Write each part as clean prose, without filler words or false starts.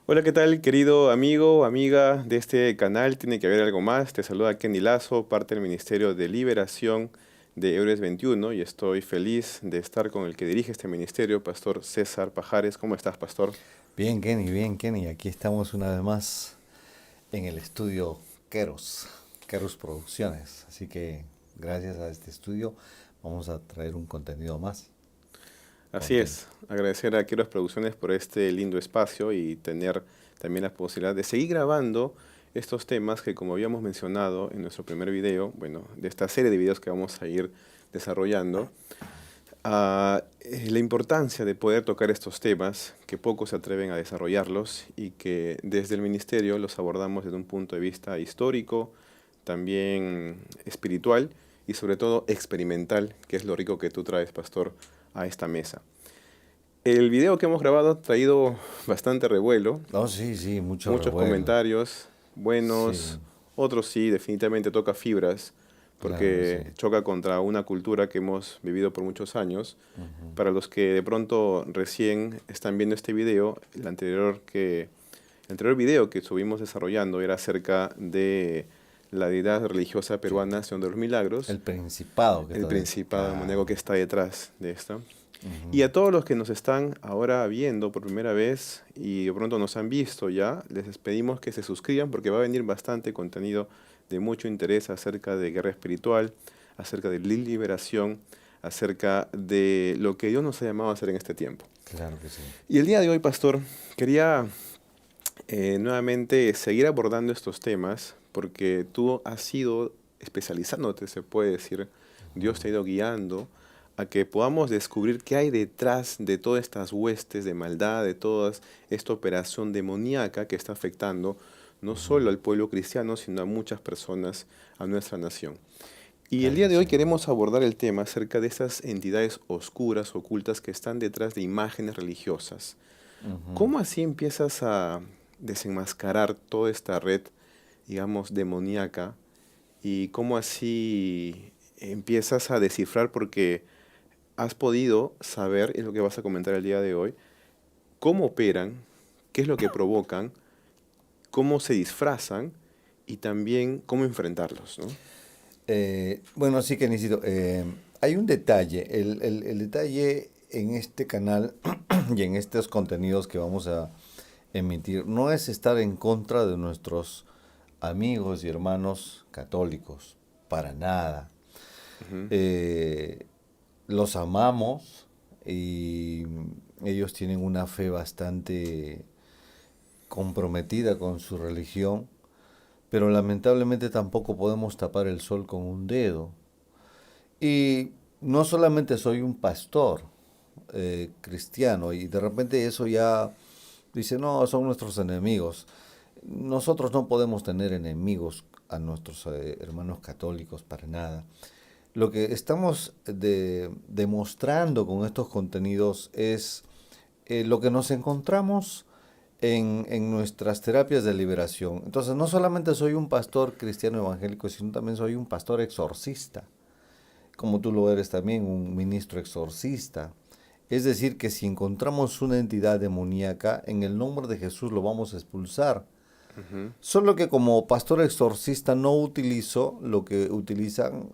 Hola, ¿qué tal, querido amigo, amiga de este canal? Tiene que haber algo más. Te saluda Kenny Lazo, parte del Ministerio de Liberación de Héroes 21, y estoy feliz de estar con el que dirige este ministerio, Pastor César Pajares. ¿Cómo estás, Pastor? Bien, Kenny. Aquí estamos una vez más en el estudio Keros Producciones. Así que gracias a este estudio vamos a traer un contenido más. Así Contento. es, agradecer a Quiros Producciones por este lindo espacio y tener también la posibilidad de seguir grabando estos temas que, como habíamos mencionado en nuestro primer video, bueno, de esta serie de videos que vamos a ir desarrollando. La importancia de poder tocar estos temas, que pocos se atreven a desarrollarlos y que desde el ministerio los abordamos desde un punto de vista histórico, también espiritual y sobre todo experimental, que es lo rico que tú traes, pastor, a esta mesa. El video que hemos grabado ha traído bastante revuelo, Oh, sí, sí, mucho muchos revuelo. comentarios buenos, Sí, otros sí, definitivamente toca fibras, claro que sí. porque choca contra una cultura que hemos vivido por muchos años. Ujú. Para los que de pronto recién están viendo este video, el anterior video que estuvimos desarrollando era acerca de la deidad religiosa Sí. peruana, Señor de los Milagros, El principado que el está de... principado demoníaco que Claro. está detrás de esto. Y Ujú. a todos los que nos están ahora viendo por primera vez y de pronto nos han visto ya, les pedimos que se suscriban porque va a venir bastante contenido de mucho interés acerca de guerra espiritual, acerca de liberación, acerca de lo que Dios nos ha llamado a hacer en este tiempo. Claro que sí. Y el día de hoy, pastor, quería nuevamente seguir abordando estos temas porque tú has ido especializándote, se puede decir, Dios te ha ido guiando a que podamos descubrir qué hay detrás de todas estas huestes de maldad, de toda esta operación demoníaca que está afectando no solo al pueblo cristiano, sino a muchas personas, a nuestra nación. Y el Claro día que de hoy sí. queremos abordar el tema acerca de esas entidades oscuras, ocultas, que están detrás de imágenes religiosas. Ujú. ¿Cómo así empiezas a desenmascarar toda esta red, digamos, demoníaca? ¿Y cómo así empiezas a descifrar? Porque has podido saber, es lo que vas a comentar el día de hoy, cómo operan, qué es lo que provocan, cómo se disfrazan y también cómo enfrentarlos, ¿no? Bueno, sí que necesito. Hay un detalle. El detalle en este canal y en estos contenidos que vamos a emitir no es estar en contra de nuestros amigos y hermanos católicos, para nada. Ujú. Eh, los amamos y ellos tienen una fe bastante comprometida con su religión, pero lamentablemente tampoco podemos tapar el sol con un dedo. Y no solamente soy un pastor cristiano y de repente eso ya dice, no, son nuestros enemigos. Nosotros no podemos tener enemigos a nuestros hermanos católicos para nada. Lo que estamos demostrando con estos contenidos es lo que nos encontramos en nuestras terapias de liberación. Entonces, no solamente soy un pastor cristiano evangélico, sino también soy un pastor exorcista, como tú lo eres también, un ministro exorcista. Es decir, que si encontramos una entidad demoníaca, en el nombre de Jesús lo vamos a expulsar. Ujú. Solo que como pastor exorcista no utilizo lo que utilizan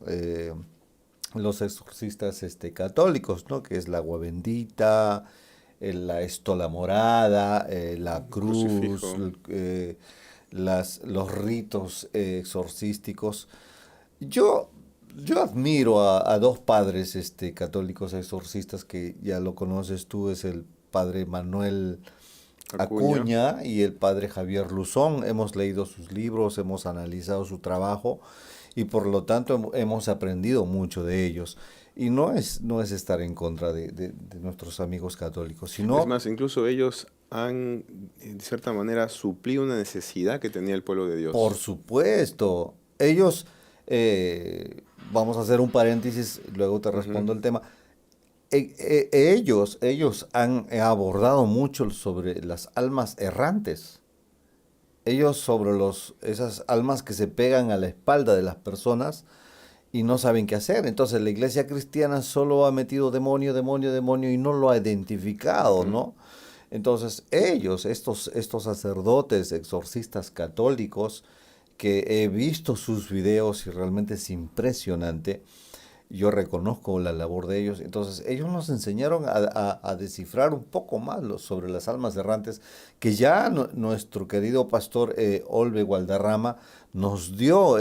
los exorcistas católicos, ¿no? Que es la agua bendita, la estola morada, la cruz, Crucifijo. los ritos exorcísticos. Yo, yo admiro a dos padres católicos exorcistas que ya lo conoces tú, es el padre Manuel Acuña. Acuña y el padre Javier Luzón. Hemos leído sus libros, hemos analizado su trabajo y por lo tanto hemos aprendido mucho de ellos. Y no es estar en contra de nuestros amigos católicos, Es sino, más, incluso ellos han, de cierta manera, suplido una necesidad que tenía el pueblo de por Dios. supuesto, ellos, vamos a hacer un paréntesis, luego te Ujú. respondo el tema. Ellos han abordado mucho sobre las almas errantes. Ellos sobre esas almas que se pegan a la espalda de las personas y no saben qué hacer. Entonces la iglesia cristiana solo ha metido demonio, demonio, demonio y no lo ha identificado, Ujú. ¿no? Entonces ellos, estos sacerdotes, exorcistas católicos, que he visto sus videos y realmente es impresionante, yo reconozco la labor de ellos. Entonces ellos nos enseñaron a descifrar un poco más sobre las almas errantes, que ya nuestro querido pastor Olve Gualdarrama nos dio,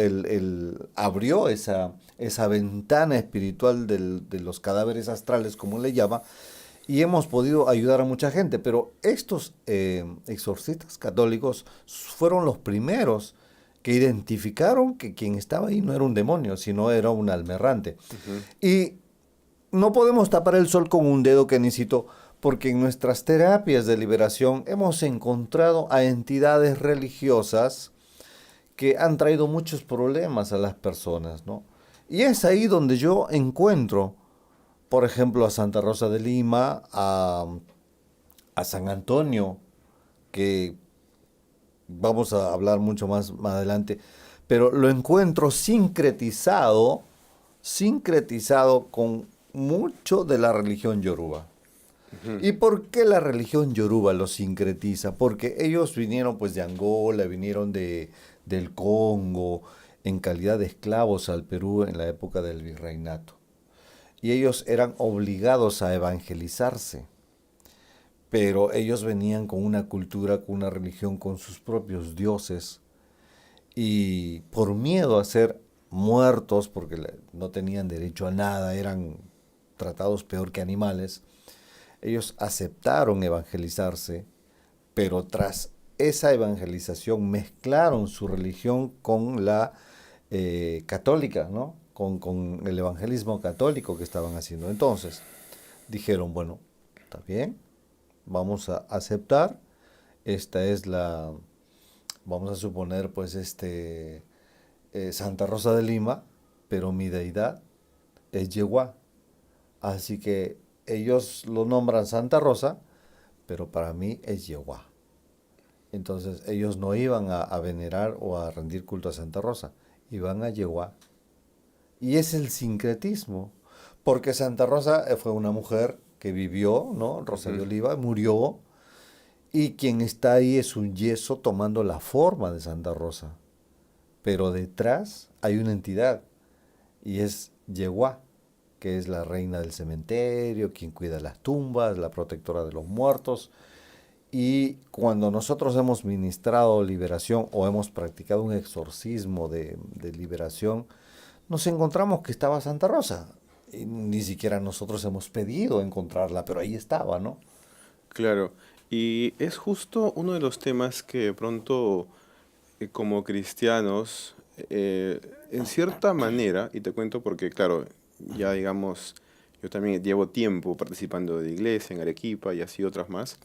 abrió esa ventana espiritual de los cadáveres astrales, como le llama, y hemos podido ayudar a mucha gente. Pero estos exorcistas católicos fueron los primeros que identificaron que quien estaba ahí no era un demonio, sino era un alma errante. Ujú. Y no podemos tapar el sol con un dedo, Kenicito, porque en nuestras terapias de liberación hemos encontrado a entidades religiosas que han traído muchos problemas a las personas, ¿no? Y es ahí donde yo encuentro, por ejemplo, a Santa Rosa de Lima, a San Antonio, que vamos a hablar mucho más adelante, pero lo encuentro sincretizado con mucho de la religión yoruba. Ujú. ¿Y por qué la religión yoruba lo sincretiza? Porque ellos vinieron pues de Angola, vinieron del Congo, en calidad de esclavos al Perú en la época del virreinato. Y ellos eran obligados a evangelizarse, pero ellos venían con una cultura, con una religión, con sus propios dioses, y por miedo a ser muertos, porque no tenían derecho a nada, eran tratados peor que animales, ellos aceptaron evangelizarse, pero tras esa evangelización mezclaron su religión con la católica, ¿no? Con el evangelismo católico que estaban haciendo. Entonces, dijeron, bueno, está bien, vamos a aceptar, esta es vamos a suponer, pues, Santa Rosa de Lima, pero mi deidad es Yeguá. Así que ellos lo nombran Santa Rosa, pero para mí es Yeguá. Entonces ellos no iban a venerar o a rendir culto a Santa Rosa, iban a Yeguá. Y es el sincretismo, porque Santa Rosa fue una mujer que vivió, ¿no? Rosa de Ujú. Oliva, murió, y quien está ahí es un yeso tomando la forma de Santa Rosa. Pero detrás hay una entidad, y es Yeguá, que es la reina del cementerio, quien cuida las tumbas, la protectora de los muertos. Y cuando nosotros hemos ministrado liberación o hemos practicado un exorcismo de liberación, nos encontramos que estaba Santa Rosa. Y ni siquiera nosotros hemos pedido encontrarla, pero ahí estaba, ¿no? Claro, y es justo uno de los temas que de pronto como cristianos, en cierta manera, y te cuento porque, claro, ya digamos, yo también llevo tiempo participando de iglesia en Arequipa y así otras más,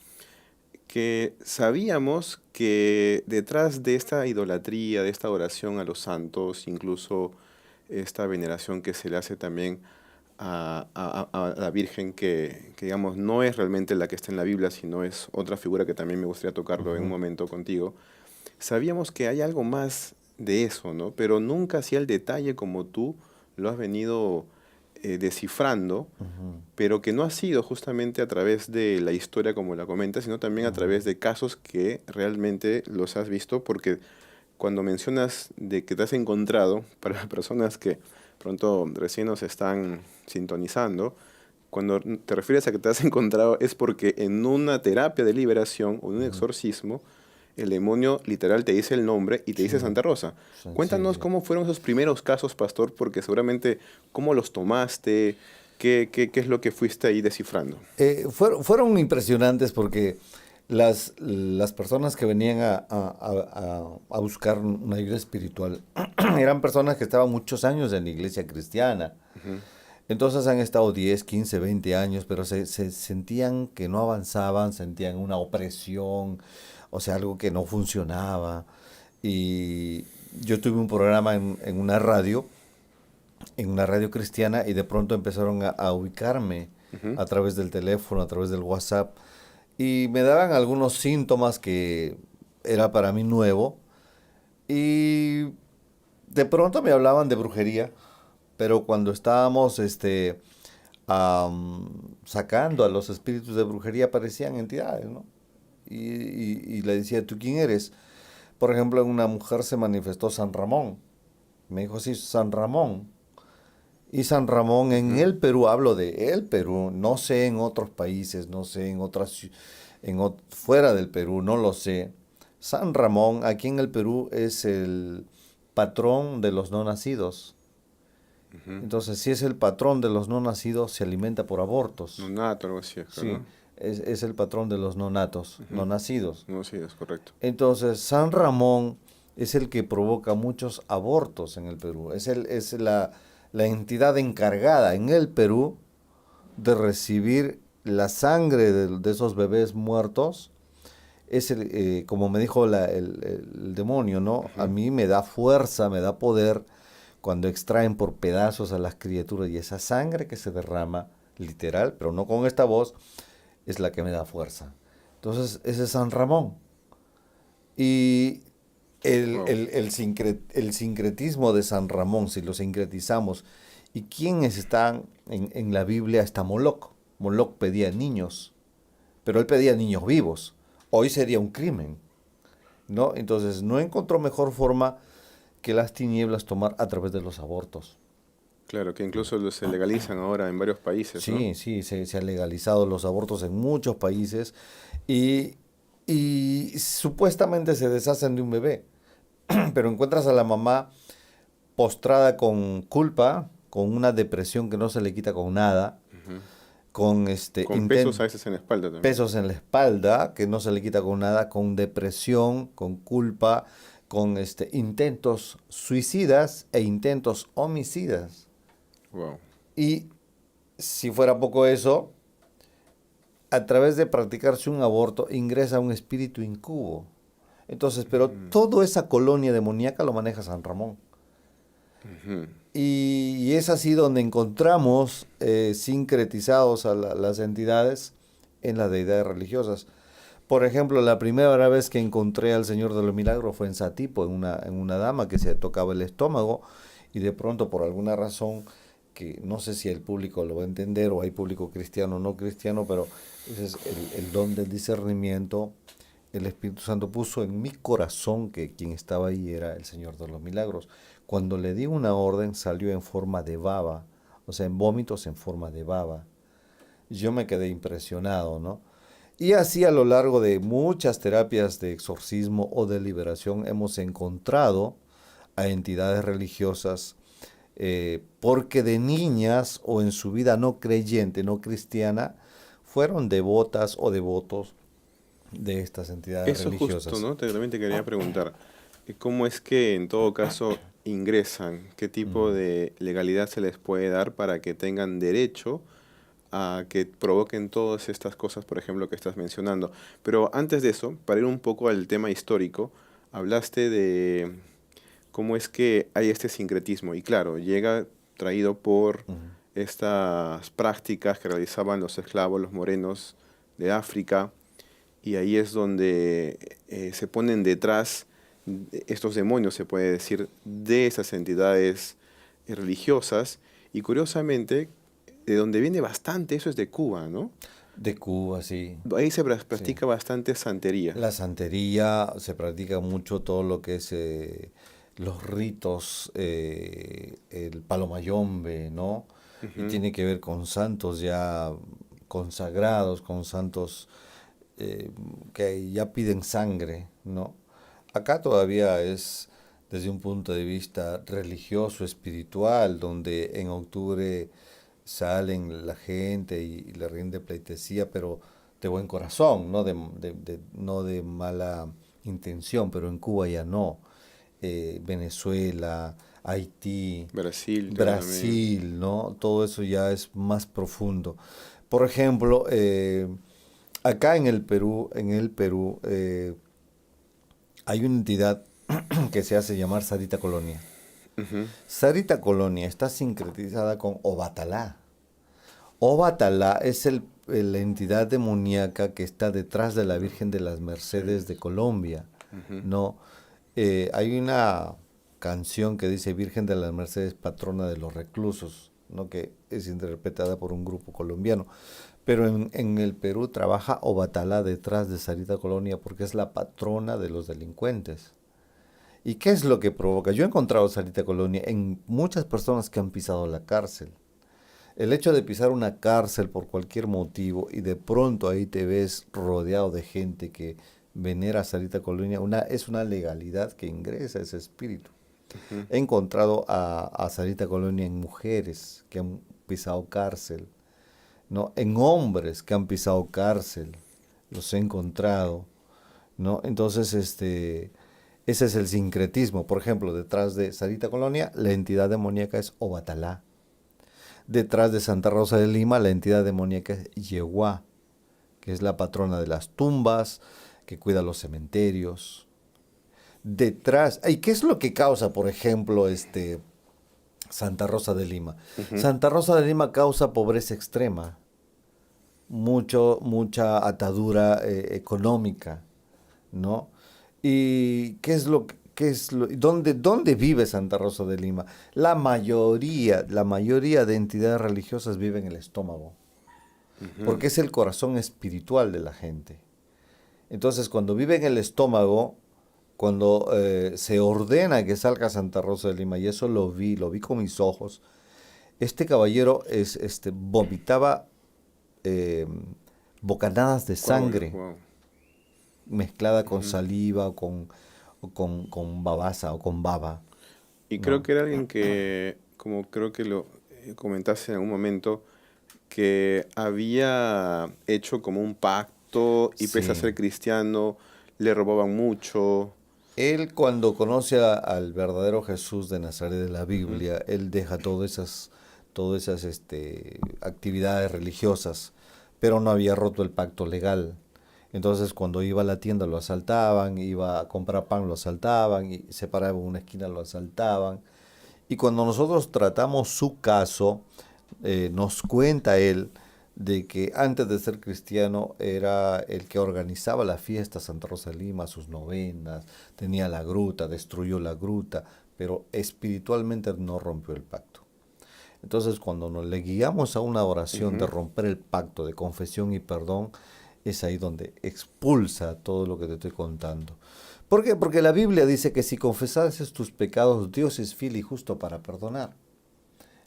que sabíamos que detrás de esta idolatría, de esta oración a los santos, incluso esta veneración que se le hace también a la Virgen, que, digamos no es realmente la que está en la Biblia, sino es otra figura que también me gustaría tocarlo en un Ujú, momento contigo, sabíamos que hay algo más de eso, ¿no? Pero nunca hacía el detalle como tú lo has venido descifrando, ujú, pero que no ha sido justamente a través de la historia como la comentas, sino también a ujú, través de casos que realmente los has visto, porque cuando mencionas de que te has encontrado, para las personas que pronto recién nos están sintonizando, cuando te refieres a que te has encontrado es porque en una terapia de liberación o en un ujú. exorcismo, el demonio literal te dice el nombre y te dice Sí, Santa Rosa. sí, sí, Cuéntanos sí. cómo fueron esos primeros casos, pastor, porque seguramente cómo los tomaste, qué es lo que fuiste ahí descifrando. Fueron impresionantes porque las personas que venían a buscar una ayuda espiritual eran personas que estaban muchos años en la iglesia cristiana. Ujú. Entonces han estado 10, 15, 20 años, pero se sentían que no avanzaban, sentían una opresión, o sea, algo que no funcionaba. Y yo tuve un programa en una radio cristiana, y de pronto empezaron a ubicarme Ujú. a través del teléfono, a través del WhatsApp, y me daban algunos síntomas que era para mí nuevo, y de pronto me hablaban de brujería, pero cuando estábamos sacando a los espíritus de brujería aparecían entidades, ¿no? y le decía, ¿tú quién eres? Por ejemplo, en una mujer se manifestó San Ramón. Me dijo, sí, San Ramón. Y San Ramón en Ujú. el Perú, hablo de el Perú, no sé en otros países, no sé en fuera del Perú, no lo sé. San Ramón aquí en el Perú es el patrón de los no nacidos. Ujú. Entonces, si es el patrón de los no nacidos, se alimenta por abortos. Nonato, algo así, creo, Sí, ¿no? es el patrón de los no natos, no Ujú. nacidos. No, sí, es correcto. Entonces, San Ramón es el que provoca muchos abortos en el Perú. Es la entidad encargada en el Perú de recibir la sangre de esos bebés muertos. Como me dijo el demonio, ¿no? A Ujú. mí me da fuerza, me da poder cuando extraen por pedazos a las criaturas y esa sangre que se derrama, literal, pero no con esta voz, es la que me da fuerza. Entonces, ese es San Ramón. Y Wow. el sincretismo de San Ramón, si lo sincretizamos, ¿y quiénes están en la Biblia? Está Moloc. Moloc pedía niños, pero él pedía niños vivos. Hoy sería un crimen, ¿no? Entonces no encontró mejor forma que las tinieblas tomar a través de los abortos. Claro, que incluso se legalizan ahora en varios países, ¿no? Sí, sí, se han legalizado los abortos en muchos países y, y supuestamente se deshacen de un bebé, pero encuentras a la mamá postrada con culpa, con una depresión que no se le quita con nada, Ujú. con Con pesos a veces en la espalda también. pesos en la espalda que no se le quita con nada, con depresión, con culpa, con intentos suicidas e intentos homicidas. Wow. Y si fuera poco eso, a través de practicarse un aborto ingresa un espíritu incubo. Entonces, pero Mm. toda esa colonia demoníaca lo maneja San Ramón. Ujú. Y es así donde encontramos sincretizados a las entidades en las deidades religiosas. Por ejemplo, la primera vez que encontré al Señor de los Milagros fue en Satipo, en una dama que se tocaba el estómago y de pronto por alguna razón que no sé si el público lo va a entender o hay público cristiano o no cristiano, pero ese es el don del discernimiento. El Espíritu Santo puso en mi corazón que quien estaba ahí era el Señor de los Milagros. Cuando le di una orden salió en forma de baba, o sea, en vómitos en forma de baba. Yo me quedé impresionado, ¿no? Y así a lo largo de muchas terapias de exorcismo o de liberación hemos encontrado a entidades religiosas porque de niñas o en su vida no creyente, no cristiana, fueron devotas o devotos de estas entidades Eso justo, religiosas. ¿no? También te quería preguntar, ¿cómo es que en todo caso ingresan? ¿Qué tipo Ujú, de legalidad se les puede dar para que tengan derecho a que provoquen todas estas cosas, por ejemplo, que estás mencionando? Pero antes de eso, para ir un poco al tema histórico, hablaste de cómo es que hay este sincretismo. Y claro, llega traído por ujú. estas prácticas que realizaban los esclavos, los morenos de África, y ahí es donde se ponen detrás estos demonios, se puede decir, de esas entidades religiosas. Y curiosamente, de donde viene bastante eso es de Cuba, ¿no? De Cuba, sí, Ahí se sí. practica bastante santería. La santería, se practica mucho todo lo que es los ritos, el palomayombe, ¿no? Y Ujú. tiene que ver con santos ya consagrados, con santos eh, que ya piden sangre, ¿no? Acá todavía es desde un punto de vista religioso, espiritual, donde en octubre salen la gente y le rinde pleitesía, pero de buen corazón, no no de mala intención, pero en Cuba ya no. Venezuela, Haití, Brasil, creo también. Brasil, ¿no? Todo eso ya es más profundo. Por ejemplo, acá en el Perú, hay una entidad que se hace llamar Sarita Colonia. Ujú. Sarita Colonia está sincretizada con Obatalá. Obatalá es la entidad demoníaca que está detrás de la Virgen de las Mercedes de Mercedes. Colombia. Ujú. No, hay una canción que dice Virgen de las Mercedes, patrona de los reclusos, ¿no? Que es interpretada por un grupo colombiano. Pero en el Perú trabaja Obatalá detrás de Sarita Colonia porque es la patrona de los delincuentes. ¿Y qué es lo que provoca? Yo he encontrado Sarita Colonia en muchas personas que han pisado la cárcel. El hecho de pisar una cárcel por cualquier motivo y de pronto ahí te ves rodeado de gente que venera a Sarita Colonia, es una legalidad que ingresa ese espíritu. Ujú. He encontrado a Sarita Colonia en mujeres que han pisado cárcel, ¿no? En hombres que han pisado cárcel, los he encontrado, ¿no? Entonces, ese es el sincretismo. Por ejemplo, detrás de Sarita Colonia, la entidad demoníaca es Obatalá. Detrás de Santa Rosa de Lima, la entidad demoníaca es Yeguá, que es la patrona de las tumbas, que cuida los cementerios. Detrás, ¿y qué es lo que causa, por ejemplo, Santa Rosa de Lima? Ujú. Santa Rosa de Lima causa pobreza extrema, mucha atadura económica, ¿no? ¿Y dónde vive Santa Rosa de Lima? La mayoría de entidades religiosas viven en el estómago, Ujú. porque es el corazón espiritual de la gente. Entonces, cuando vive en el estómago, cuando se ordena que salga Santa Rosa de Lima, y eso lo vi con mis ojos, este caballero vomitaba eh, bocanadas de Coágulos, sangre wow. mezclada con Ujú. saliva o con babasa o con baba, Y creo ¿no? que era alguien que, como creo que lo comentaste en algún momento, que había hecho como un pacto y pese a Sí. ser cristiano, le robaban mucho. Él cuando conoce al verdadero Jesús de Nazaret de la Ujú. Biblia, él deja todas esas actividades religiosas, pero no había roto el pacto legal. Entonces cuando iba a la tienda lo asaltaban, iba a comprar pan lo asaltaban, y se paraba en una esquina lo asaltaban. Y cuando nosotros tratamos su caso, nos cuenta él de que antes de ser cristiano era el que organizaba la fiesta Santa Rosa de Lima, sus novenas, tenía la gruta, destruyó la gruta, pero espiritualmente no rompió el pacto. Entonces, cuando nos le guiamos a una oración de Ujú. romper el pacto, de confesión y perdón, es ahí donde expulsa todo lo que te estoy contando. ¿Por qué? Porque la Biblia dice que si confesases tus pecados, Dios es fiel y justo para perdonar,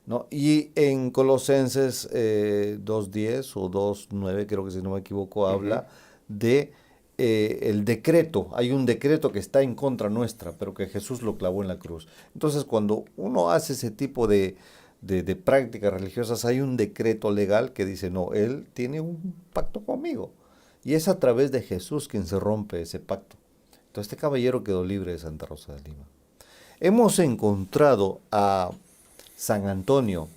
¿no? Y en Colosenses 2:10 o 2:9, creo que si no me equivoco, Ujú. habla de el decreto. Hay un decreto que está en contra nuestra, pero que Jesús lo clavó en la cruz. Entonces, cuando uno hace ese tipo de prácticas religiosas, hay un decreto legal que dice, no, Él tiene un pacto conmigo. Y es a través de Jesús quien se rompe ese pacto. Entonces, este caballero quedó libre de Santa Rosa de Lima. Hemos encontrado a San Antonio.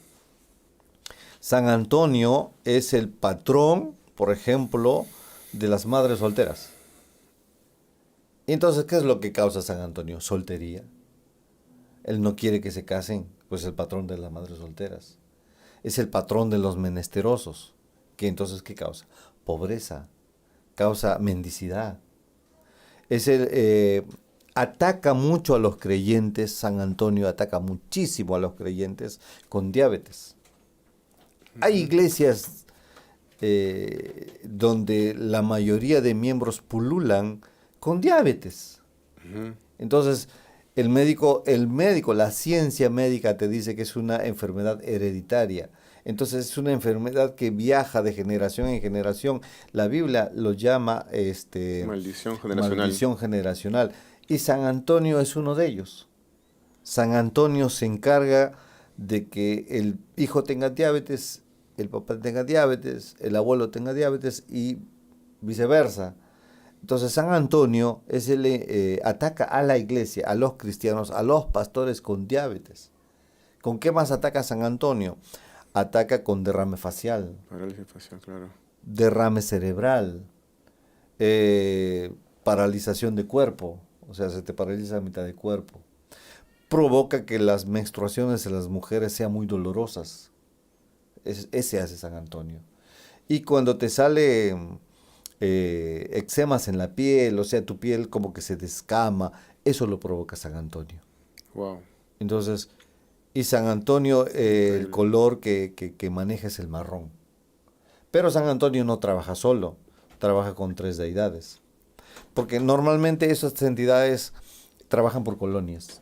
San Antonio es el patrón, por ejemplo, de las madres solteras. Y entonces, ¿qué es lo que causa San Antonio? Soltería. Él no quiere que se casen, pues el patrón de las madres solteras. Es el patrón de los menesterosos. ¿Que entonces qué causa? Pobreza, causa mendicidad. Ataca mucho a los creyentes, San Antonio ataca muchísimo a los creyentes con diabetes. Hay Ujú. iglesias donde la mayoría de miembros pululan con diabetes. Ujú. Entonces, el médico, la ciencia médica te dice que es una enfermedad hereditaria. Entonces, es una enfermedad que viaja de generación en generación. La Biblia lo llama Maldición generacional. maldición generacional. Y San Antonio es uno de ellos. San Antonio se encarga de que el hijo tenga diabetes, el papá tenga diabetes, el abuelo tenga diabetes y viceversa. Entonces San Antonio ataca a la iglesia, a los cristianos, a los pastores con diabetes. ¿Con qué más ataca San Antonio? Ataca con derrame facial, Parálisis facial, claro. derrame cerebral, paralización de cuerpo, o sea, se te paraliza a mitad de cuerpo. Provoca que las menstruaciones de las mujeres sean muy dolorosas. Ese hace San Antonio. Y cuando te sale eczemas en la piel, o sea, tu piel como que se descama, eso lo provoca San Antonio. Wow, Entonces, y San Antonio, el increíble. color que maneja es el marrón. Pero San Antonio no trabaja solo, trabaja con 3 deidades. Porque normalmente esas entidades trabajan por colonias,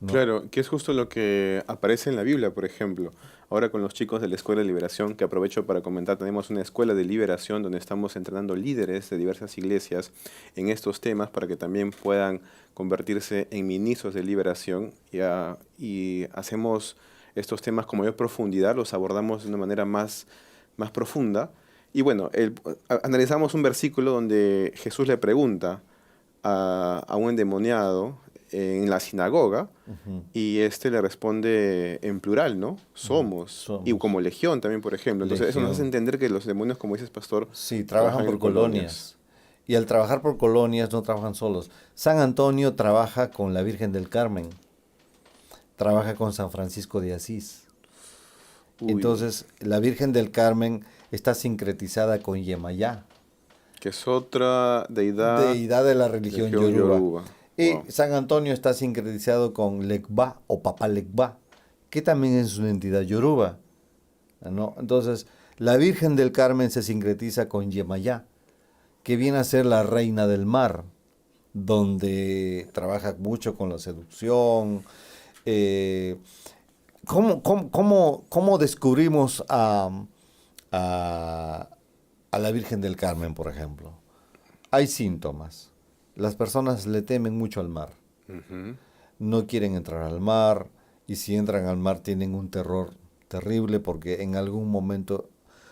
¿no? Claro, que es justo lo que aparece en la Biblia, por ejemplo. Ahora con los chicos de la Escuela de Liberación, que aprovecho para comentar, tenemos una escuela de liberación donde estamos entrenando líderes de diversas iglesias en estos temas para que también puedan convertirse en ministros de liberación y hacemos estos temas con mayor profundidad, los abordamos de una manera más profunda. Y bueno, analizamos un versículo donde Jesús le pregunta a un endemoniado en la sinagoga, Ujú, y este le responde en plural, ¿no? ujú. Somos. Y Somos como legión también, por ejemplo. Entonces eso nos hace legión. entender que los demonios, como dices, pastor, Sí, trabajan trabajan en por colonias. colonias. Y al trabajar por colonias no trabajan solos. San Antonio trabaja con la Virgen del Carmen, trabaja con San Francisco de Asís. Uy, Entonces, la Virgen del Carmen está sincretizada con Yemayá, que es otra deidad, deidad de la religión legión Yoruba. Yoruba. Y Wow. San Antonio está sincretizado con Legba o Papá Legba, que también es una entidad Yoruba, ¿no? Entonces, la Virgen del Carmen se sincretiza con Yemayá, que viene a ser la reina del mar, donde trabaja mucho con la seducción. eh, ¿Cómo descubrimos a, a la Virgen del Carmen, por ejemplo? Hay síntomas. Las personas le temen mucho al mar. Ujú. No quieren entrar al mar y si entran al mar tienen un terror terrible porque en algún momento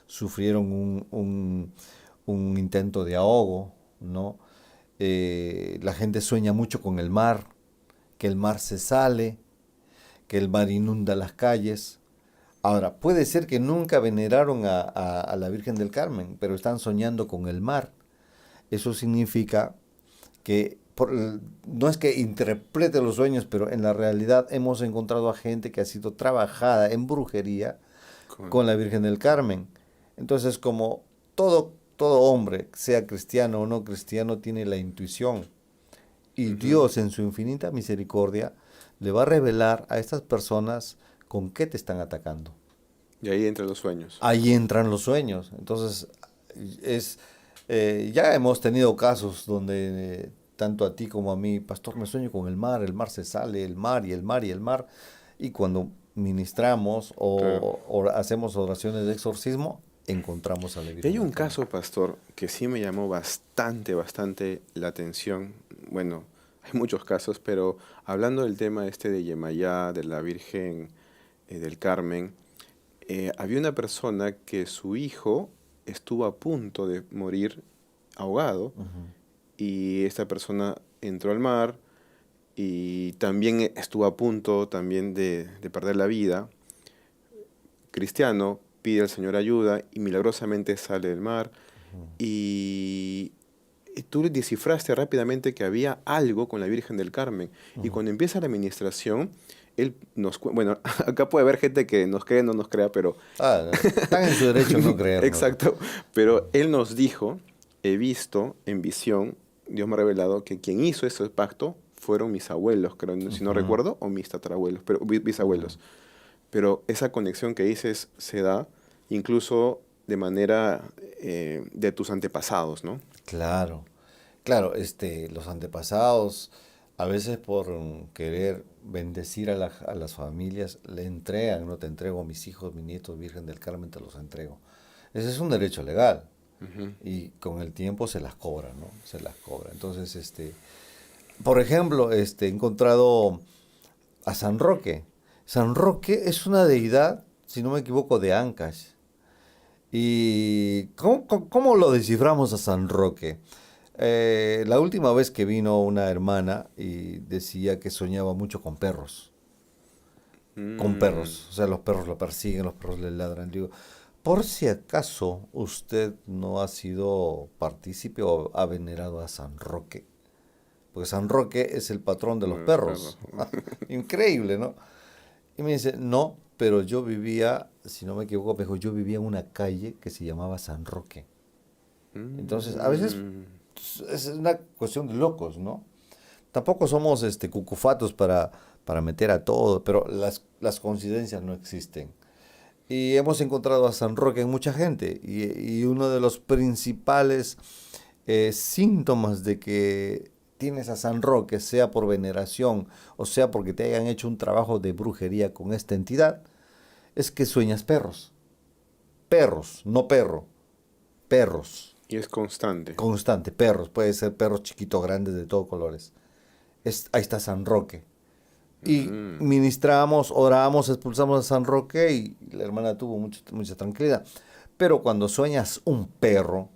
sufrieron un intento de ahogo, ¿no? La gente sueña mucho con el mar, que el mar se sale, que el mar inunda las calles. Ahora, puede ser que nunca veneraron a la Virgen del Carmen, pero están soñando con el mar. Eso significa que no es que interprete los sueños, pero en la realidad hemos encontrado a gente que ha sido trabajada en brujería Con- con la Virgen del Carmen. Entonces, como todo hombre, sea cristiano o no cristiano, tiene la intuición y ujú. Dios en su infinita misericordia le va a revelar a estas personas con qué te están atacando. Y ahí entran los sueños. Ahí entran los sueños. Entonces, es, ya hemos tenido casos donde tanto a ti como a mí, pastor, me sueño con el mar se sale, el mar y el mar y el mar. Y cuando ministramos Claro. o hacemos oraciones de exorcismo, encontramos a la Y hay Virgen un del Carmen. caso, pastor, que sí me llamó bastante la atención. Bueno, hay muchos casos, pero hablando del tema este de Yemayá, de la Virgen del Carmen, había una persona que su hijo estuvo a punto de morir ahogado Ujú, y esta persona entró al mar y también estuvo a punto también de perder la vida. Cristiano pide al Señor ayuda y milagrosamente sale del mar ujú, y tú descifraste rápidamente que había algo con la Virgen del Carmen. Y ujú. cuando empieza la administración, él bueno, acá puede haber gente que nos cree, no nos crea, pero Ah, están en su derecho en no creernos. exacto, pero él nos dijo, he visto en visión, Dios me ha revelado que quien hizo ese pacto fueron mis abuelos, creo, si no Ujú, recuerdo, o mis tatarabuelos, pero ujú. bisabuelos. Pero esa conexión que dices se da incluso de manera de tus antepasados, ¿no? Claro, claro, los antepasados, a veces por querer bendecir a las familias, le entregan, no te entrego mis hijos, mis nietos, Virgen del Carmen, te los entrego. Ese es un derecho legal Ujú. y con el tiempo se las cobra, ¿no? Se las cobra. Entonces, por ejemplo, he encontrado a San Roque. San Roque es una deidad, si no me equivoco, de Ancash. ¿Y cómo lo desciframos a San Roque? La última vez que vino una hermana y decía que soñaba mucho con Mm, perros, o sea, los perros lo persiguen, los perros le ladran. Digo, por si acaso usted no ha sido partícipe o ha venerado a San Roque, porque San Roque es el patrón de los bueno, perro. perros. Increíble, ¿no? Y me dice, no, pero yo vivía, si no me equivoco, me dijo, yo vivía en una calle que se llamaba San Roque. Entonces, a veces Mm, es una cuestión de locos, ¿no? Tampoco somos cucufatos para meter a todo, pero las coincidencias no existen. Y hemos encontrado a San Roque en mucha gente. Y uno de los principales síntomas de que tienes a San Roque, sea por veneración o sea porque te hayan hecho un trabajo de brujería con esta entidad, es que sueñas perros. Perros, no perro, perros. Y es constante. Constante, perros. Puede ser perros chiquitos, grandes, de todos colores. Ahí está San Roque. Y Ujú. ministramos, oramos, expulsamos a San Roque y la hermana tuvo mucha tranquilidad. Pero cuando sueñas un perro,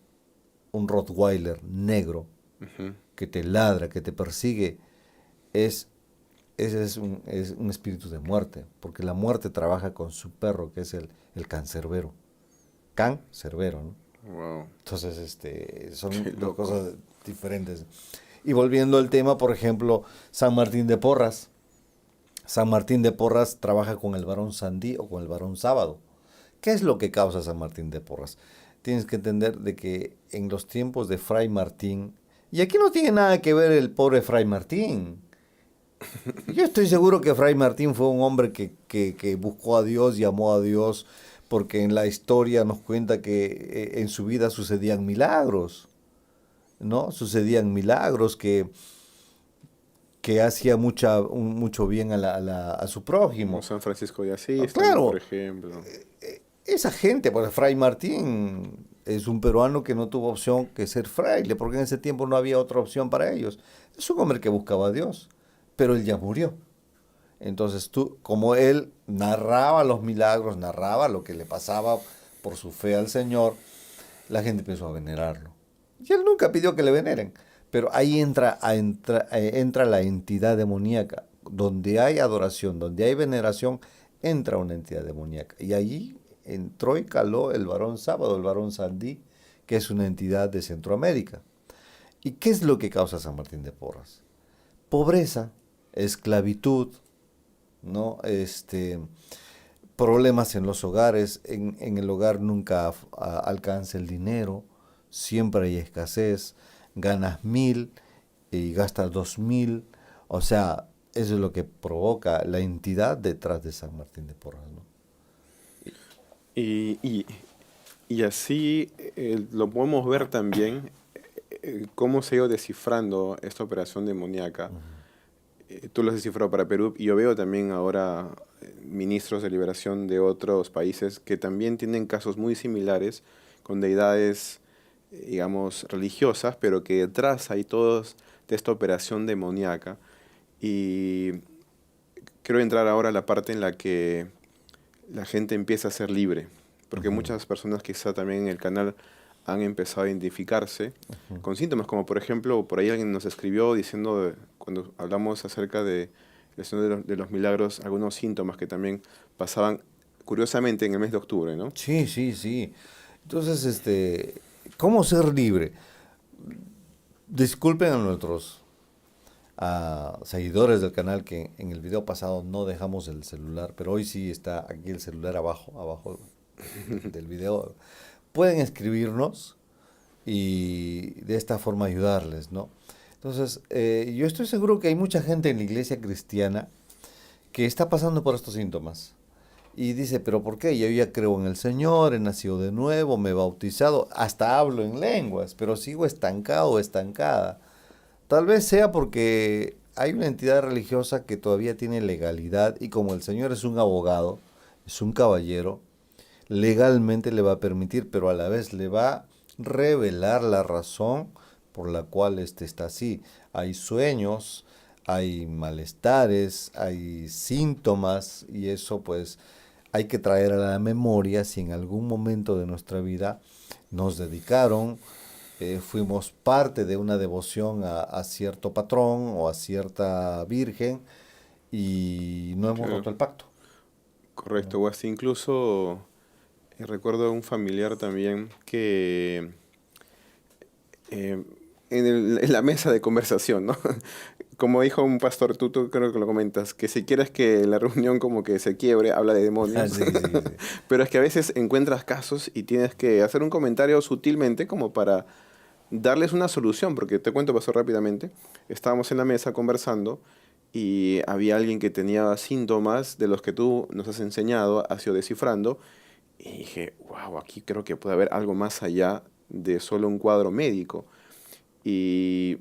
un Rottweiler negro, Ujú. que te ladra, que te persigue, es, ese es un espíritu de muerte, porque la muerte trabaja con su perro, que es el cancerbero. Cancerbero, ¿no? Wow, Entonces, qué son dos loco. cosas diferentes. Y volviendo al tema, por ejemplo, San Martín de Porras. San Martín de Porras trabaja con el varón Sandí o con el varón Sábado. ¿Qué es lo que causa San Martín de Porras? Tienes que entender de que en los tiempos de Fray Martín, y aquí no tiene nada que ver el pobre Fray Martín. Yo estoy seguro que Fray Martín fue un hombre que buscó a Dios y amó a Dios, porque en la historia nos cuenta que en su vida sucedían milagros, ¿no? Sucedían milagros que hacía mucho bien a su Como prójimo. San Francisco de Ah, Asís también, por claro, ejemplo. esa gente, pues Fray Martín es un peruano que no tuvo opción que ser fraile, porque en ese tiempo no había otra opción para ellos. Es un hombre que buscaba a Dios, pero él ya murió. Entonces tú, como él narraba los milagros, narraba lo que le pasaba por su fe al Señor, la gente empezó a venerarlo. Y él nunca pidió que le veneren, pero ahí entra la entidad demoníaca. Donde hay adoración, donde hay veneración, entra una entidad demoníaca. Y allí entró y caló el varón Sábado, el varón Sandí, que es una entidad de Centroamérica. ¿Y qué es lo que causa San Martín de Porras? Pobreza, esclavitud, ¿no? Problemas en los hogares, en el hogar nunca alcanza el dinero, siempre hay escasez, ganas 1.000 y gastas 2.000, o sea, eso es lo que provoca la entidad detrás de San Martín de Porras, ¿no? Y, y, y así lo podemos ver también cómo se ha ido descifrando esta operación demoníaca. Tú lo has descifrado para Perú y yo veo también ahora ministros de liberación de otros países que también tienen casos muy similares con deidades, digamos, religiosas, pero que detrás hay todos de esta operación demoníaca. Y quiero entrar ahora a la parte en la que la gente empieza a ser libre, porque Ujú, muchas personas quizá también en el canal han empezado a identificarse ujú. con síntomas, como por ejemplo, por ahí alguien nos escribió diciendo, cuando hablamos acerca de el Señor de los Milagros, algunos síntomas que también pasaban curiosamente en el mes de octubre, ¿no? Sí, sí, sí. Entonces, ¿cómo ser libre? Disculpen a nuestros seguidores del canal que en el video pasado no dejamos el celular, pero hoy sí está aquí el celular abajo del video. Pueden escribirnos y de esta forma ayudarles, ¿no? Entonces, yo estoy seguro que hay mucha gente en la iglesia cristiana que está pasando por estos síntomas. Y dice, pero ¿por qué? Yo ya creo en el Señor, he nacido de nuevo, me he bautizado, hasta hablo en lenguas, pero sigo estancado o estancada. Tal vez sea porque hay una entidad religiosa que todavía tiene legalidad y como el Señor es un abogado, es un caballero, legalmente le va a permitir, pero a la vez le va a revelar la razón por la cual este está así. Hay sueños, hay malestares, hay síntomas y eso pues hay que traer a la memoria si en algún momento de nuestra vida nos dedicaron, fuimos parte de una devoción a cierto patrón o a cierta virgen y no hemos Claro, roto el pacto, ¿no? correcto. O hasta incluso recuerdo a un familiar también que eh, en la mesa de conversación, ¿no? Como dijo un pastor, tú creo que lo comentas, que si quieres que la reunión como que se quiebre, habla de demonios. Sí, sí, sí. Pero es que a veces encuentras casos y tienes que hacer un comentario sutilmente como para darles una solución, porque te cuento, pasó rápidamente. Estábamos en la mesa conversando y había alguien que tenía síntomas de los que tú nos has enseñado, has ido descifrando, Y dije, wow, aquí creo que puede haber algo más allá de solo un cuadro médico. Y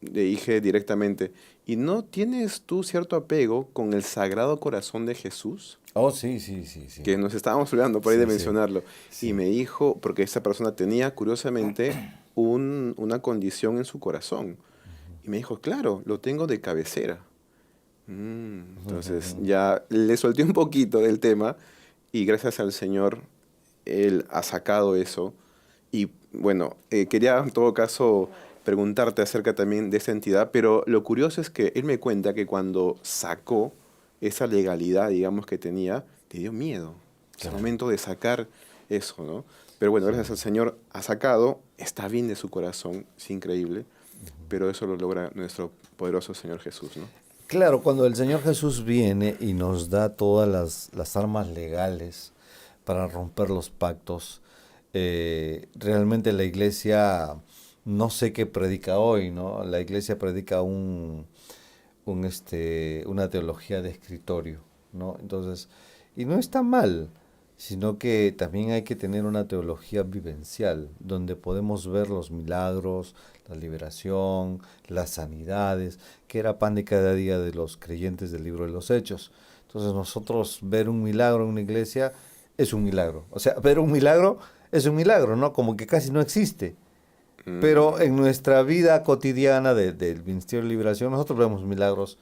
le dije directamente, ¿y no tienes tú cierto apego con el Sagrado Corazón de Jesús? Oh, sí, sí, sí, sí. Que nos estábamos olvidando por ahí de Sí, sí, mencionarlo. Y sí. me dijo, porque esa persona tenía curiosamente una condición en su corazón. Y me dijo, claro, lo tengo de cabecera. Entonces ya le solté un poquito del tema y gracias al Señor Él ha sacado eso. Y bueno, quería en todo caso preguntarte acerca también de esa entidad, pero lo curioso es que Él me cuenta que cuando sacó esa legalidad, digamos, que tenía, te dio miedo. Ese Claro. momento de sacar eso, ¿no? Pero bueno, Sí. gracias al Señor ha sacado, está bien de su corazón, es increíble, pero eso lo logra nuestro poderoso Señor Jesús, ¿no? Claro, cuando el Señor Jesús viene y nos da todas las armas legales para romper los pactos, realmente la iglesia, no sé qué predica hoy, ¿no? La iglesia predica una teología de escritorio, ¿no? Entonces, y no está mal, sino que también hay que tener una teología vivencial, donde podemos ver los milagros, la liberación, las sanidades, que era pan de cada día de los creyentes del libro de los Hechos. Entonces nosotros ver un milagro en una iglesia es un milagro. O sea, ver un milagro es un milagro, ¿no? Como que casi no existe. Pero Mm, en nuestra vida cotidiana del Ministerio de Liberación, nosotros vemos milagros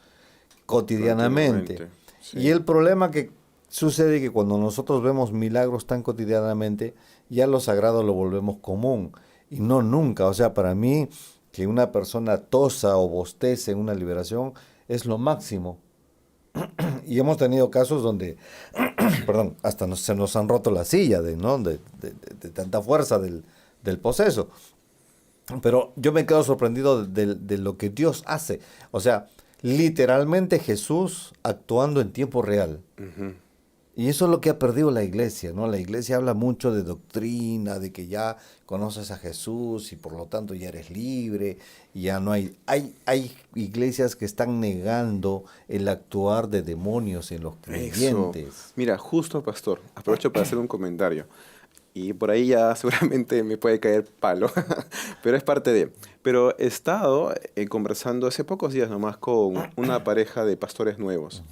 cotidianamente. continuamente, Y sí. el problema que sucede es que cuando nosotros vemos milagros tan cotidianamente, ya lo sagrado lo volvemos común. Y no nunca. O sea, para mí, que una persona tosa o bostece en una liberación es lo máximo. Y hemos tenido casos donde, perdón, hasta se nos han roto la silla ¿no? de tanta fuerza del poseso. Pero yo me quedo sorprendido de lo que Dios hace. O sea, literalmente Jesús actuando en tiempo real. Ujú. Y eso es lo que ha perdido la iglesia, ¿no? La iglesia habla mucho de doctrina, de que ya conoces a Jesús y por lo tanto ya eres libre, y ya no hay iglesias que están negando el actuar de demonios en los Eso. creyentes. Mira, justo, pastor, aprovecho para hacer un comentario. Y por ahí ya seguramente me puede caer palo, pero es parte de. Pero he estado conversando hace pocos días nomás con una pareja de pastores nuevos.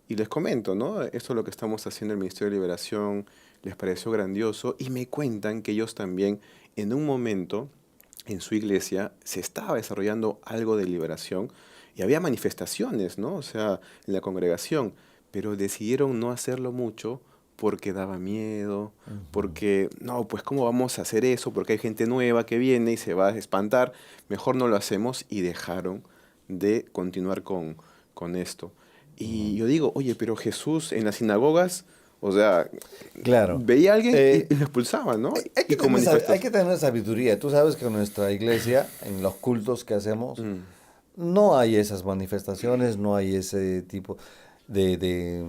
Y les comento, ¿no? Esto es lo que estamos haciendo en el Ministerio de Liberación, les pareció grandioso y me cuentan que ellos también en un momento en su iglesia se estaba desarrollando algo de liberación y había manifestaciones, ¿no? O sea, en la congregación, pero decidieron no hacerlo mucho porque daba miedo, porque, no, pues ¿cómo vamos a hacer eso? Porque hay gente nueva que viene y se va a espantar, mejor no lo hacemos y dejaron de continuar con esto. Y yo digo, oye, pero Jesús en las sinagogas, o sea, Claro. veía a alguien Eh, y lo expulsaba, ¿no? hay Y que con tener, hay manifestos. que tener sabiduría. Tú sabes que en nuestra iglesia, en los cultos que hacemos, Mm. no hay esas manifestaciones, no hay ese tipo de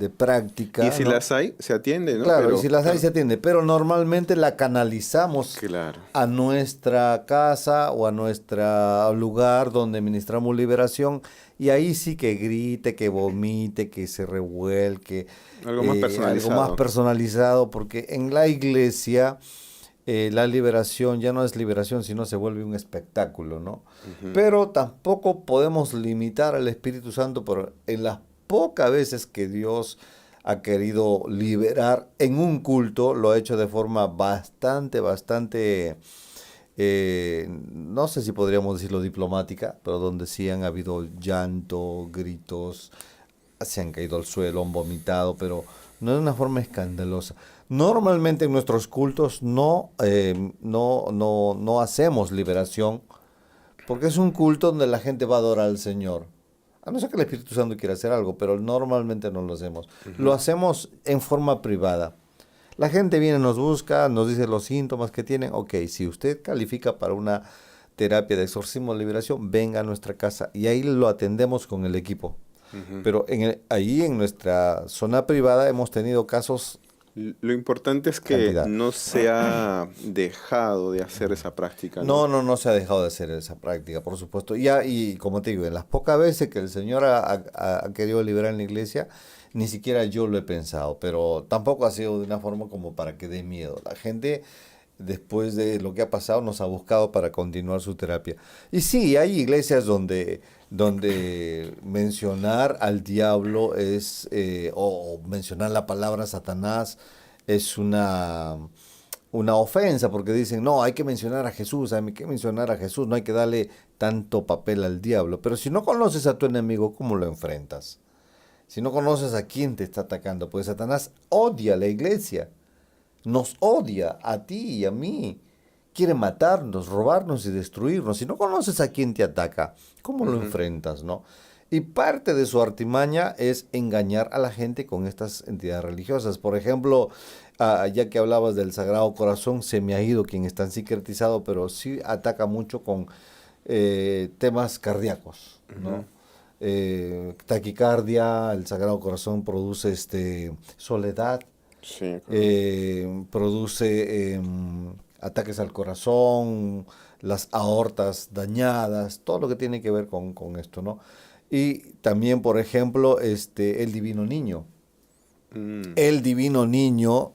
Y práctica, si ¿no? las hay, se atiende, ¿no? Claro, y Pero, si las hay claro, se atiende, pero normalmente la canalizamos claro. a nuestra casa o a nuestro lugar donde ministramos liberación, y ahí sí que grite, que vomite, que se revuelque, Algo más algo más personalizado. personalizado, porque en la iglesia la liberación ya no es liberación, sino se vuelve un espectáculo, ¿no? Ujú. Pero tampoco podemos limitar al Espíritu Santo, pero en las pocas veces que Dios ha querido liberar en un culto, lo ha hecho de forma bastante, no sé si podríamos decirlo diplomática, pero donde sí han habido llanto, gritos, se han caído al suelo, han vomitado, pero no de una forma escandalosa. Normalmente en nuestros cultos no hacemos liberación, porque es un culto donde la gente va a adorar al Señor. A no ser que el Espíritu Santo quiera hacer algo, pero normalmente no lo hacemos. Lo Ujú. hacemos en forma privada. La gente viene, nos busca, nos dice los síntomas que tienen. Ok, si usted califica para una terapia de exorcismo o liberación, venga a nuestra casa y ahí lo atendemos con el equipo. Ujú. Pero ahí en nuestra zona privada hemos tenido casos Lo importante es que cantidad. no se ha dejado de hacer esa práctica, ¿no? No se ha dejado de hacer esa práctica, por supuesto. Ya, y como te digo, en las pocas veces que el Señor ha querido liberar en la iglesia, ni siquiera yo lo he pensado, pero tampoco ha sido de una forma como para que dé miedo. La gente, después de lo que ha pasado, nos ha buscado para continuar su terapia. Y sí, hay iglesias donde mencionar al diablo es, o mencionar la palabra Satanás es una ofensa, porque dicen, no, hay que mencionar a Jesús, hay que mencionar a Jesús, no hay que darle tanto papel al diablo. Pero si no conoces a tu enemigo, ¿cómo lo enfrentas? Si no conoces a quién te está atacando, pues Satanás odia a la iglesia, nos odia a ti y a mí. Quiere matarnos, robarnos y destruirnos. Si no conoces a quién te ataca, ¿cómo lo Ujú. enfrentas, no? Y parte de su artimaña es engañar a la gente con estas entidades religiosas. Por ejemplo, ya que hablabas del Sagrado Corazón, se me ha ido quien está en psiquiatrizado, pero sí ataca mucho con temas cardíacos, Ujú. ¿no? Taquicardia, el Sagrado Corazón produce soledad, Sí, correcto. produce ataques al corazón, las aortas dañadas, todo lo que tiene que ver con esto, ¿no? Y también, por ejemplo, el Divino Niño. Mm, El Divino Niño,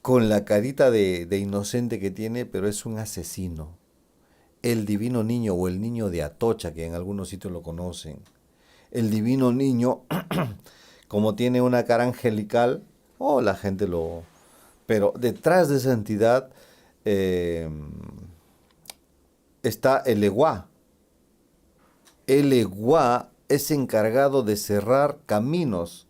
con la carita de inocente que tiene, pero es un asesino. El Divino Niño o el Niño de Atocha, que en algunos sitios lo conocen. El Divino Niño, como tiene una cara angelical, la gente lo... Pero detrás de esa entidad eh, está el Eguá. El Eguá es encargado de cerrar caminos.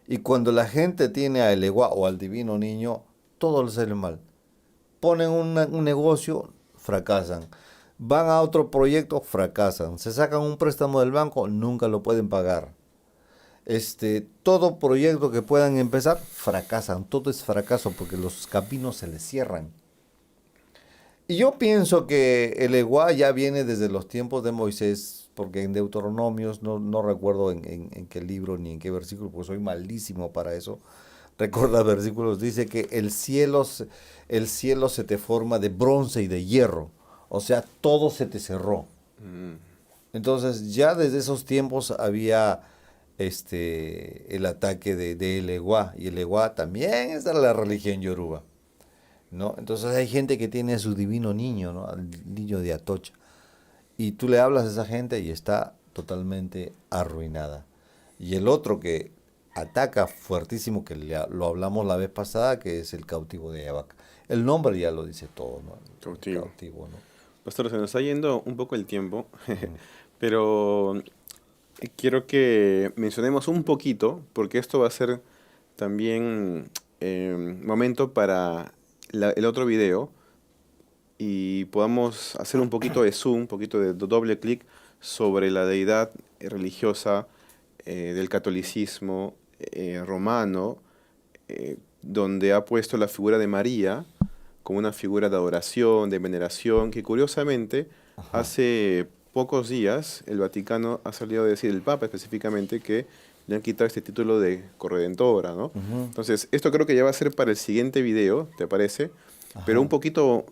Y cuando la gente tiene a el Eguá o al Divino Niño, todo le sale mal. Ponen un negocio, fracasan. Van a otro proyecto, fracasan. Se sacan un préstamo del banco, nunca lo pueden pagar. Todo proyecto que puedan empezar, fracasan. Todo es fracaso porque los caminos se les cierran. Y yo pienso que el Eguá ya viene desde los tiempos de Moisés, porque en Deuteronomios, no recuerdo en qué libro ni en qué versículo, porque soy malísimo para eso. Recuerda versículos, dice que el cielo se te forma de bronce y de hierro. O sea, todo se te cerró. mm. Entonces ya desde esos tiempos había el ataque de el Eguá. Y el Eguá también es de la religión yoruba, ¿no? Entonces hay gente que tiene a su divino niño, ¿no? Al niño de Atocha. Y tú le hablas a esa gente y está totalmente arruinada. Y el otro que ataca fuertísimo, que lo hablamos la vez pasada, que es el cautivo de Abac. El nombre ya lo dice todo, ¿no? El Cautivo. cautivo, ¿no? Pastor, se nos está yendo un poco el tiempo, pero quiero que mencionemos un poquito, porque esto va a ser también momento para el otro video y podamos hacer un poquito de zoom, un poquito de doble clic sobre la deidad religiosa del catolicismo romano, donde ha puesto la figura de María como una figura de adoración, de veneración, que curiosamente Ajá. hace pocos días el Vaticano ha salido a decir, el Papa específicamente, que le han quitado este título de corredentora, ¿no? Ujú. Entonces, esto creo que ya va a ser para el siguiente video, ¿te parece? Pero un Ajá. poquito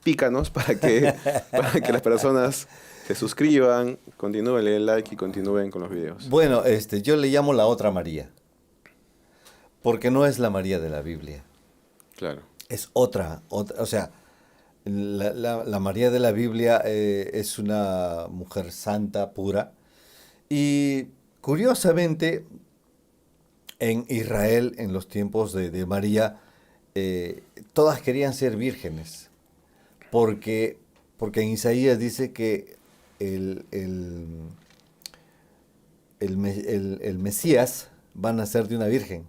pícanos para que las personas se suscriban, continúen, le den like y continúen con los videos. Bueno, yo le llamo la otra María, porque no es la María de la Biblia. Claro. Es otra, o sea, la María de la Biblia es una mujer santa, pura. Y curiosamente, en Israel, en los tiempos de María, todas querían ser vírgenes, porque, porque en Isaías dice que el, el, el Mesías va a nacer de una virgen.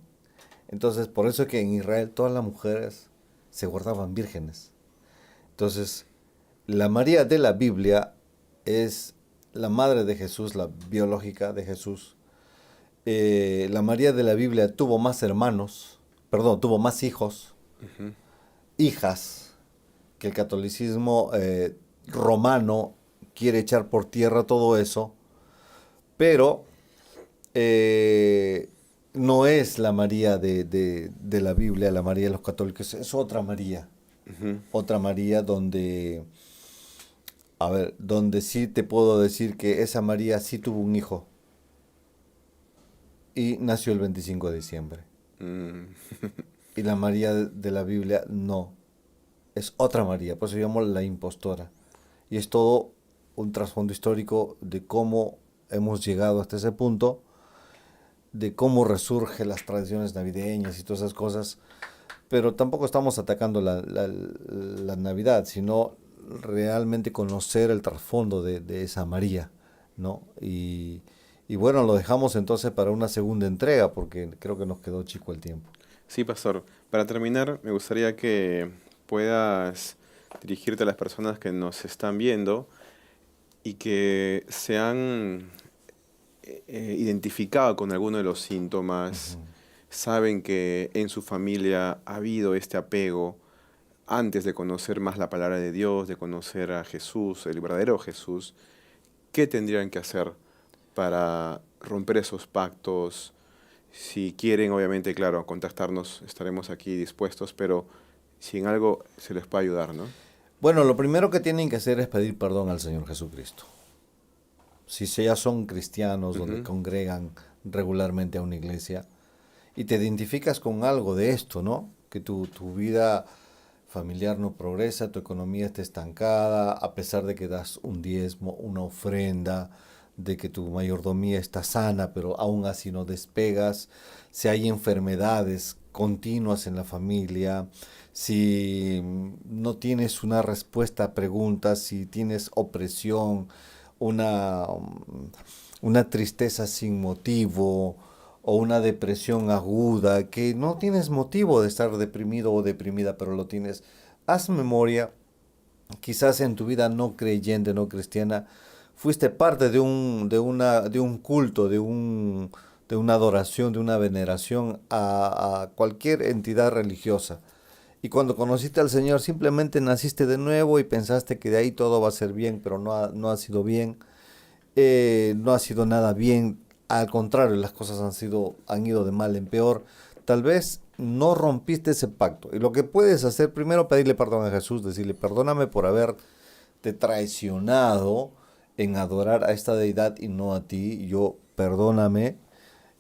Entonces, por eso es que en Israel todas las mujeres se guardaban vírgenes. Entonces, la María de la Biblia es la madre de Jesús, la biológica de Jesús. La María de la Biblia tuvo más hermanos, perdón, tuvo más hijos, Ujú. hijas, que el catolicismo romano quiere echar por tierra todo eso, pero eh, no es la María de la Biblia, la María de los católicos, es Ujú. otra María donde, a ver, donde sí te puedo decir que esa María sí tuvo un hijo y nació el 25 de diciembre. Mm. Y la María de la Biblia no, es otra María, por eso llamamos la impostora. Y es todo un trasfondo histórico de cómo hemos llegado hasta ese punto, de cómo resurgen las tradiciones navideñas y todas esas cosas, pero tampoco estamos atacando la Navidad, sino realmente conocer el trasfondo de esa María, ¿no? Y bueno, lo dejamos entonces para una segunda entrega, porque creo que nos quedó chico el tiempo. Sí, pastor. Para terminar, me gustaría que puedas dirigirte a las personas que nos están viendo y que se han identificado con alguno de los síntomas, Ujú. saben que en su familia ha habido este apego antes de conocer más la palabra de Dios, de conocer a Jesús, el verdadero Jesús. ¿Qué tendrían que hacer para romper esos pactos? Si quieren, obviamente, claro, contactarnos, estaremos aquí dispuestos, pero si en algo se les puede ayudar, ¿no? Bueno, lo primero que tienen que hacer es pedir perdón al Señor Jesucristo. Si ya son cristianos donde Ujú. congregan regularmente a una iglesia y te identificas con algo de esto, ¿no? Que tu vida familiar no progresa, tu economía está estancada, a pesar de que das un diezmo, una ofrenda, de que tu mayordomía está sana, pero aún así no despegas, si hay enfermedades continuas en la familia, si no tienes una respuesta a preguntas, si tienes opresión, una, una tristeza sin motivo o una depresión aguda, que no tienes motivo de estar deprimido o deprimida, pero lo tienes. Haz memoria, quizás en tu vida no creyente, no cristiana, fuiste parte de un culto, de una adoración, de una veneración a cualquier entidad religiosa. Y cuando conociste al Señor simplemente naciste de nuevo y pensaste que de ahí todo va a ser bien, pero no ha sido bien, no ha sido nada bien, al contrario, las cosas han ido de mal en peor. Tal vez no rompiste ese pacto. Y lo que puedes hacer, primero pedirle perdón a Jesús, decirle, perdóname por haberte traicionado en adorar a esta deidad y no a ti. Yo, perdóname.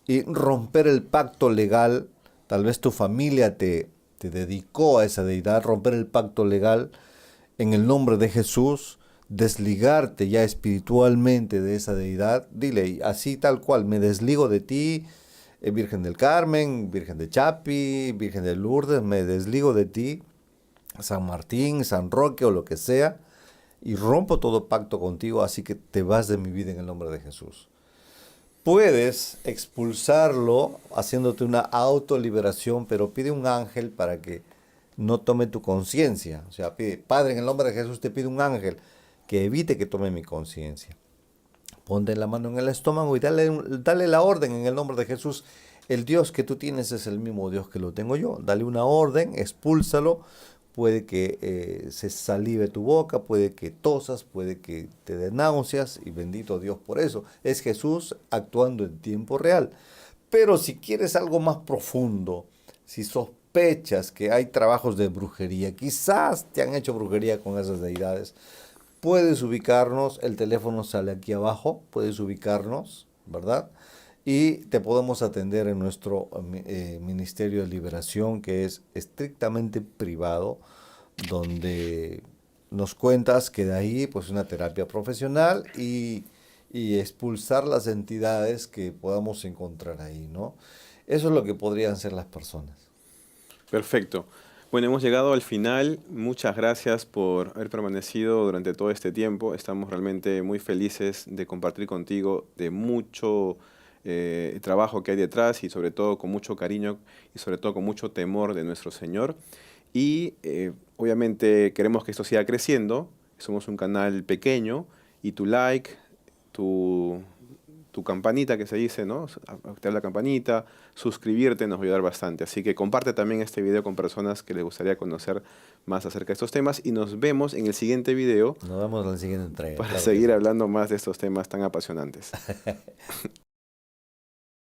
Y romper el pacto legal. Tal vez tu familia te dedicó a esa deidad. Romper el pacto legal en el nombre de Jesús, desligarte ya espiritualmente de esa deidad, dile así tal cual, me desligo de ti, Virgen del Carmen, Virgen de Chapi, Virgen de Lourdes, me desligo de ti, San Martín, San Roque o lo que sea, y rompo todo pacto contigo, así que te vas de mi vida en el nombre de Jesús. Puedes expulsarlo haciéndote una autoliberación, pero pide un ángel para que no tome tu conciencia. O sea, pide, Padre, en el nombre de Jesús te pido un ángel que evite que tome mi conciencia. Ponte la mano en el estómago y dale la orden en el nombre de Jesús. El Dios que tú tienes es el mismo Dios que lo tengo yo. Dale una orden, expúlsalo. Puede que se salive tu boca, puede que tosas, puede que te dé náuseas y bendito Dios por eso. Es Jesús actuando en tiempo real. Pero si quieres algo más profundo, si sospechas que hay trabajos de brujería, quizás te han hecho brujería con esas deidades, puedes ubicarnos, el teléfono sale aquí abajo, puedes ubicarnos, ¿verdad? Y te podemos atender en nuestro Ministerio de Liberación, que es estrictamente privado, donde nos cuentas que de ahí pues una terapia profesional y expulsar las entidades que podamos encontrar ahí, ¿no? Eso es lo que podrían ser las personas. Perfecto. Bueno, hemos llegado al final. Muchas gracias por haber permanecido durante todo este tiempo. Estamos realmente muy felices de compartir contigo de mucho trabajo que hay detrás y sobre todo con mucho cariño y sobre todo con mucho temor de nuestro Señor. Y obviamente queremos que esto siga creciendo. Somos un canal pequeño y tu like, tu, tu campanita que se dice, ¿no? Activar la campanita, suscribirte nos va a ayudar bastante. Así que comparte también este video con personas que les gustaría conocer más acerca de estos temas y nos vemos en el siguiente video Nos vemos en la siguiente entrega, para claro que seguir sí. hablando más de estos temas tan apasionantes.